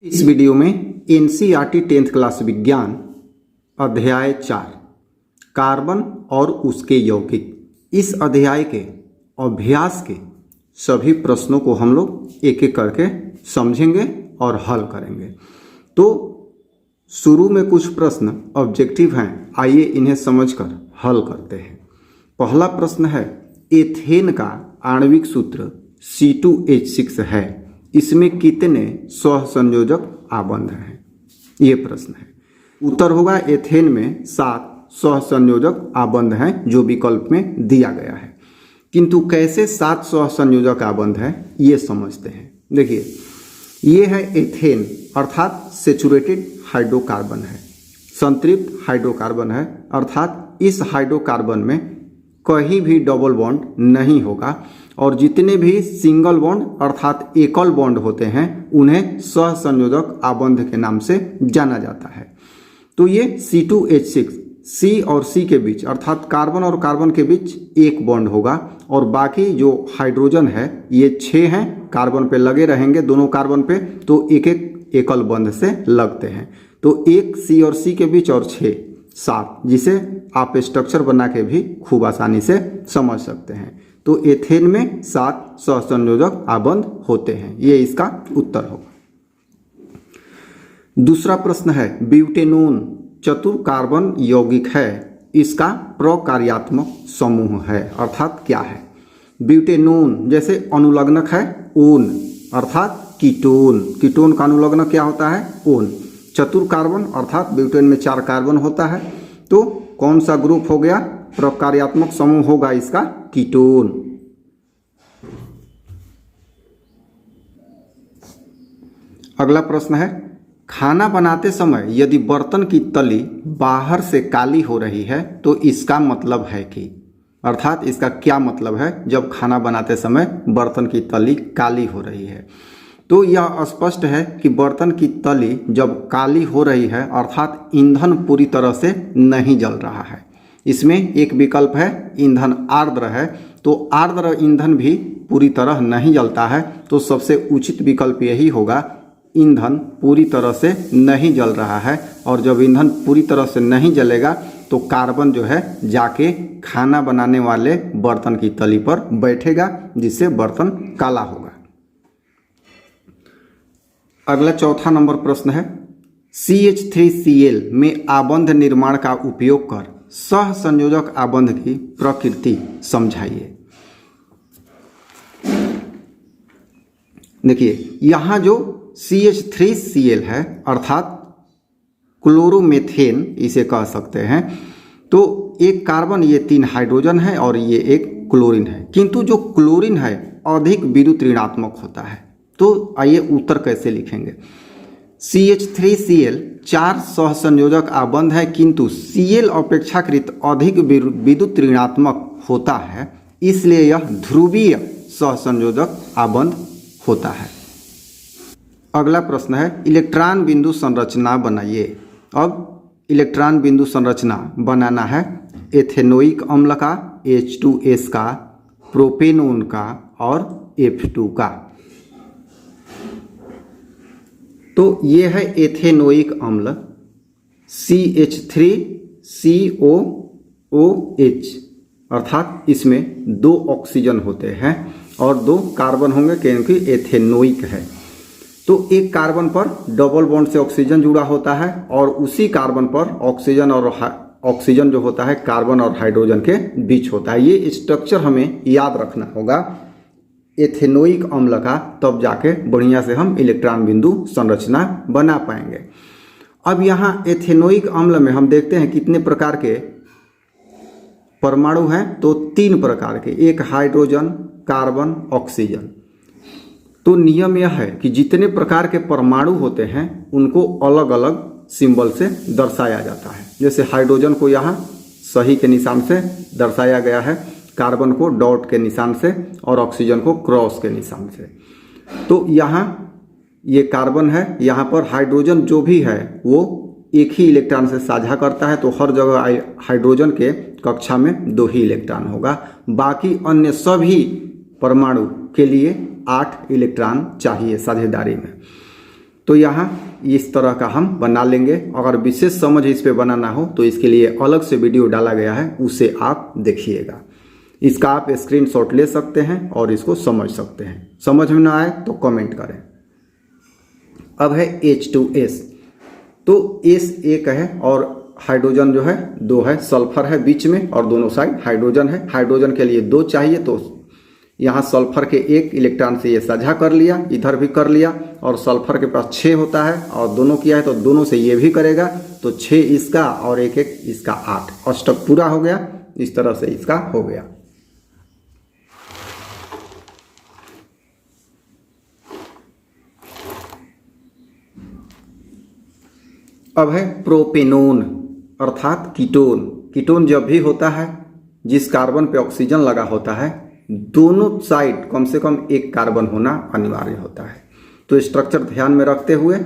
इस वीडियो में NCERT 10th class विज्ञान अध्याय 4 कार्बन और उसके यौगिक, इस अध्याय के अभ्यास के सभी प्रश्नों को हम लोग एक एक करके समझेंगे और हल करेंगे। तो शुरू में कुछ प्रश्न ऑब्जेक्टिव हैं, आइए इन्हें समझकर हल करते हैं। पहला प्रश्न है, एथेन का आणविक सूत्र C2H6 है, इसमें कितने सहसंयोजक आबंध हैं? ये प्रश्न है। उत्तर होगा एथेन में 7 सहसंयोजक आबंध हैं जो विकल्प में दिया गया है। किंतु कैसे 7 सहसंयोजक आबंध हैं ये समझते हैं। देखिए, ये है एथेन अर्थात सेचुरेटेड हाइड्रोकार्बन है, संतृप्त हाइड्रोकार्बन है, अर्थात इस हाइड्रोकार्बन में कहीं भी डबल बॉन्ड नहीं होगा और जितने भी सिंगल बॉन्ड अर्थात एकल बॉन्ड होते हैं उन्हें सहसंयोजक आबंध के नाम से जाना जाता है। तो ये C2H6 C और C के बीच अर्थात कार्बन और कार्बन के बीच एक बॉन्ड होगा और बाकी जो हाइड्रोजन है ये 6 हैं, कार्बन पे लगे रहेंगे दोनों कार्बन पे, तो एक एक एकल बंध से लगते हैं। तो एक C और C के बीच और 6 7, जिसे आप स्ट्रक्चर बना के भी खूब आसानी से समझ सकते हैं। तो एथेन में 7 सहसंयोजक आबंध होते हैं, ये इसका उत्तर होगा। दूसरा प्रश्न है, ब्यूटेनोन चतुर कार्बन यौगिक है, इसका प्रकार्यात्मक समूह है, अर्थात क्या है? ब्यूटेनोन जैसे अनुलग्नक है ओन अर्थात कीटोन, कीटोन का अनुलग्नक क्या होता है? ओन। चतुर कार्बन अर्थात ब्यूटेन में 4 कार्बन होता है, तो कौन सा ग्रुप हो गया? प्रकार्यात्मक समूह होगा इसका कीटोन। अगला प्रश्न है, खाना बनाते समय यदि बर्तन की तली बाहर से काली हो रही है तो इसका मतलब है कि, अर्थात इसका क्या मतलब है जब खाना बनाते समय बर्तन की तली काली हो रही है? तो यह स्पष्ट है कि बर्तन की तली जब काली हो रही है अर्थात ईंधन पूरी तरह से नहीं जल रहा है। इसमें एक विकल्प है ईंधन आर्द्र है, तो आर्द्र ईंधन भी पूरी तरह नहीं जलता है, तो सबसे उचित विकल्प यही होगा ईंधन पूरी तरह से नहीं जल रहा है। और जब ईंधन पूरी तरह से नहीं जलेगा तो कार्बन जो है जाके खाना बनाने वाले बर्तन की तली पर बैठेगा जिससे बर्तन काला होगा। अगला चौथा नंबर प्रश्न है, CH3Cl में आबंध निर्माण का उपयोग कर सहसंयोजक आबंध की प्रकृति समझाइए। देखिए, यहाँ जो CH3Cl है अर्थात क्लोरोमेथेन इसे कह सकते हैं, तो एक कार्बन ये 3 हाइड्रोजन है और ये एक क्लोरीन है, किंतु जो क्लोरीन है अधिक विद्युत ऋणात्मक होता है। तो आइए उत्तर कैसे लिखेंगे। CH3Cl 4 सहसंयोजक आबंध है, किंतु Cl अपेक्षाकृत अधिक विद्युत ऋणात्मक होता है, इसलिए यह ध्रुवीय सहसंयोजक आबंध होता है। अगला प्रश्न है, इलेक्ट्रॉन बिंदु संरचना बनाइए। अब इलेक्ट्रॉन बिंदु संरचना बनाना है एथेनोइक अम्ल का, H2S का, प्रोपेनोन का और F2 का। तो ये है एथेनोइक अम्ल CH3COOH, अर्थात इसमें 2 ऑक्सीजन होते हैं और 2 कार्बन होंगे क्योंकि एथेनोइक है। तो एक कार्बन पर डबल बॉन्ड से ऑक्सीजन जुड़ा होता है और उसी कार्बन पर ऑक्सीजन जो होता है कार्बन और हाइड्रोजन के बीच होता है। ये स्ट्रक्चर हमें याद रखना होगा एथेनोइक अम्ल का, तब जाके बढ़िया से हम इलेक्ट्रॉन बिंदु संरचना बना पाएंगे। अब यहाँ एथेनोइक अम्ल में हम देखते हैं कितने प्रकार के परमाणु हैं, तो 3 प्रकार के, एक हाइड्रोजन, कार्बन, ऑक्सीजन। तो नियम यह है कि जितने प्रकार के परमाणु होते हैं उनको अलग अलग सिंबल से दर्शाया जाता है। जैसे हाइड्रोजन को यहाँ सही के निशान से दर्शाया गया है, कार्बन को डॉट के निशान से और ऑक्सीजन को क्रॉस के निशान से। तो यहाँ ये कार्बन है, यहाँ पर हाइड्रोजन जो भी है वो एक ही इलेक्ट्रॉन से साझा करता है, तो हर जगह हाइड्रोजन के कक्षा में 2 ही इलेक्ट्रॉन होगा। बाकी अन्य सभी परमाणु के लिए 8 इलेक्ट्रॉन चाहिए साझेदारी में। तो यहाँ इस तरह का हम बना लेंगे। अगर विशेष समझ इस पे बनाना हो तो इसके लिए अलग से वीडियो डाला गया है, उसे आप देखिएगा। इसका आप स्क्रीनशॉट ले सकते हैं और इसको समझ सकते हैं। समझ में ना आए तो कमेंट करें। अब है H2S, तो S एक है और हाइड्रोजन जो है 2 है, सल्फर है बीच में और दोनों साइड हाइड्रोजन है। हाइड्रोजन के लिए 2 चाहिए, तो यहाँ सल्फर के 1 इलेक्ट्रॉन से ये साझा कर लिया, इधर भी कर लिया, और सल्फर के पास 6 होता है और दोनों किया है तो दोनों से ये भी करेगा, तो 6 इसका और 1 इसका 8 अष्टक पूरा हो गया। इस तरह से इसका हो गया। अब है प्रोपेनोन अर्थात कीटोन। कीटोन जब भी होता है जिस कार्बन पे ऑक्सीजन लगा होता है, दोनों साइड कम से कम 1 कार्बन होना अनिवार्य होता है। तो स्ट्रक्चर ध्यान में रखते हुए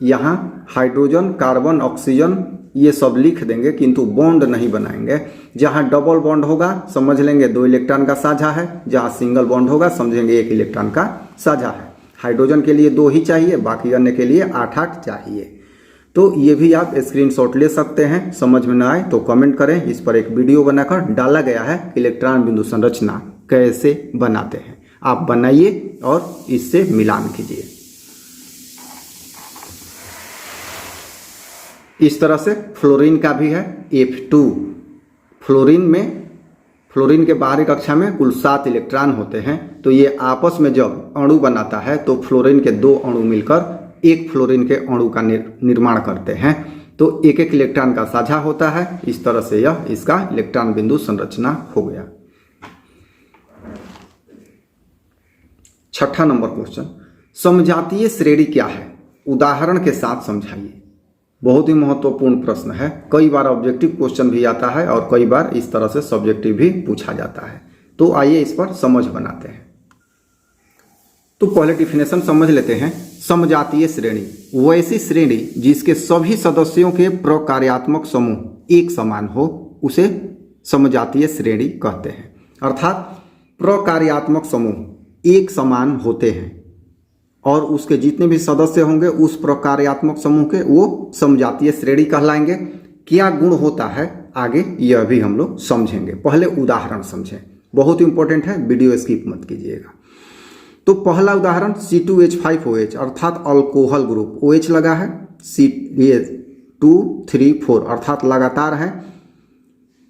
यहाँ हाइड्रोजन, कार्बन, ऑक्सीजन ये सब लिख देंगे, किंतु बॉन्ड नहीं बनाएंगे। जहाँ डबल बॉन्ड होगा समझ लेंगे 2 इलेक्ट्रॉन का साझा है, जहाँ सिंगल बॉन्ड होगा समझेंगे 1 इलेक्ट्रॉन का साझा है। हाइड्रोजन के लिए 2 ही चाहिए, बाकी अन्य के लिए 8-8 चाहिए। तो ये भी आप स्क्रीनशॉट ले सकते हैं। समझ में ना आए तो कमेंट करें। इस पर एक वीडियो बनाकर डाला गया है, इलेक्ट्रॉन बिंदु संरचना कैसे बनाते हैं। आप बनाइए और इससे मिलान कीजिए। इस तरह से फ्लोरीन का भी है F2। फ्लोरीन के बाहरी कक्षा में कुल 7 इलेक्ट्रॉन होते हैं। तो ये आपस में जब अणु बनाता है तो फ्लोरीन के 2 अणु मिलकर 1 फ्लोरीन के अणु का निर्माण करते हैं। तो 1-1 इलेक्ट्रॉन का साझा होता है। इस तरह से यह इसका इलेक्ट्रॉन बिंदु संरचना हो गया। 6ठा नंबर क्वेश्चन, समजातीय श्रेणी क्या है, उदाहरण के साथ समझाइए। बहुत ही महत्वपूर्ण प्रश्न है। कई बार ऑब्जेक्टिव क्वेश्चन भी आता है और कई बार इस तरह से सब्जेक्टिव भी पूछा जाता है। तो आइए इस पर समझ बनाते हैं। तो पहले डिफिनेशन समझ लेते हैं। समजातीय श्रेणी वैसी श्रेणी जिसके सभी सदस्यों के प्रकार्यात्मक समूह एक समान हो, उसे समजातीय श्रेणी कहते हैं। अर्थात प्रकार्यात्मक समूह एक समान होते हैं और उसके जितने भी सदस्य होंगे उस प्रकार्यात्मक समूह के वो समजातीय श्रेणी कहलाएंगे। क्या गुण होता है आगे यह भी हम लोग समझेंगे। पहले उदाहरण समझें, बहुत इंपॉर्टेंट है, वीडियो स्किप मत कीजिएगा। तो पहला उदाहरण C2H5OH अर्थात अल्कोहल ग्रुप, OH लगा है, C2, 3, 4 अर्थात लगातार है।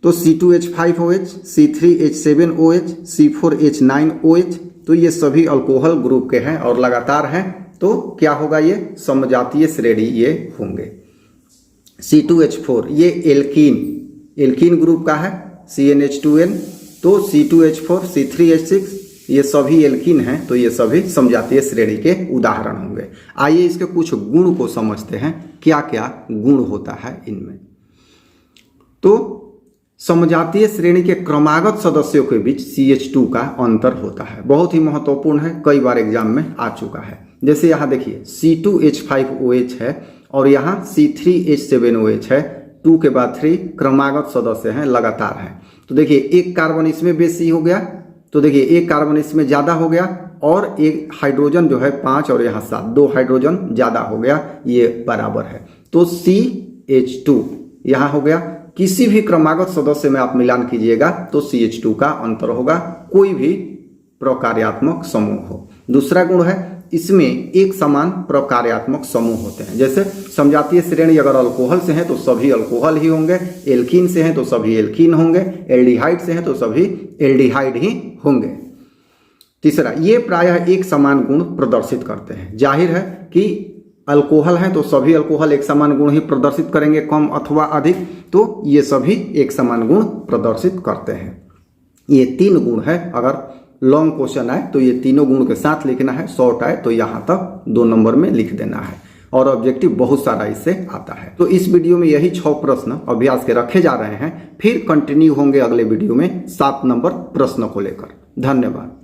तो C2H5OH, C3H7OH, C4H9OH, तो ये सभी अल्कोहल ग्रुप के हैं और लगातार हैं। तो क्या होगा, ये समजातीय श्रेणी ये होंगे। C2H4 ये एल्कीन ग्रुप का है, CnH2n। तो C2H4, C3H6 ये सभी एल्कीन हैं, तो ये सभी समजातीय श्रेणी के उदाहरण होंगे। आइए इसके कुछ गुण को समझते हैं, क्या क्या गुण होता है इनमें। तो समजातीय श्रेणी के क्रमागत सदस्यों के बीच CH2 का अंतर होता है, बहुत ही महत्वपूर्ण है, कई बार एग्जाम में आ चुका है। जैसे यहाँ देखिए C2H5OH है और यहाँ C3H7OH है, 2 के बाद 3 क्रमागत सदस्य हैं, लगातार हैं। तो देखिए 1 कार्बन इसमें बेसी हो गया, तो देखिए 1 कार्बन इसमें ज़्यादा हो गया और 1 हाइड्रोजन जो है 5 और यहाँ 7, 2 हाइड्रोजन ज़्यादा हो गया, ये बराबर है। तो CH2 यहाँ हो गया। किसी भी क्रमागत सदस्य में आप मिलान कीजिएगा तो CH2 का अंतर होगा, कोई भी प्रकार्यात्मक समूह हो। दूसरा गुण है इसमें एक समान प्रकार्यात्मक समूह होते हैं। जैसे समजातीय श्रेणी अगर अल्कोहल से हैं तो सभी अल्कोहल ही होंगे, एल्कीन से हैं तो सभी एल्कीन होंगे, एल्डिहाइड से हैं तो सभी एल्डिहाइड ही होंगे। तीसरा, ये प्रायः एक समान गुण प्रदर्शित करते हैं। जाहिर है कि अल्कोहल हैं तो सभी अल्कोहल एक समान गुण ही प्रदर्शित करेंगे, कम अथवा अधिक, तो ये सभी एक समान गुण प्रदर्शित करते हैं। ये 3 गुण है। अगर लॉन्ग क्वेश्चन आए तो ये तीनों गुण के साथ लिखना है, शॉर्ट आए तो यहाँ तक 2 नंबर में लिख देना है और ऑब्जेक्टिव बहुत सारा इससे आता है। तो इस वीडियो में यही 6 प्रश्न अभ्यास के रखे जा रहे हैं, फिर कंटिन्यू होंगे अगले वीडियो में 7 नंबर प्रश्न को लेकर। धन्यवाद।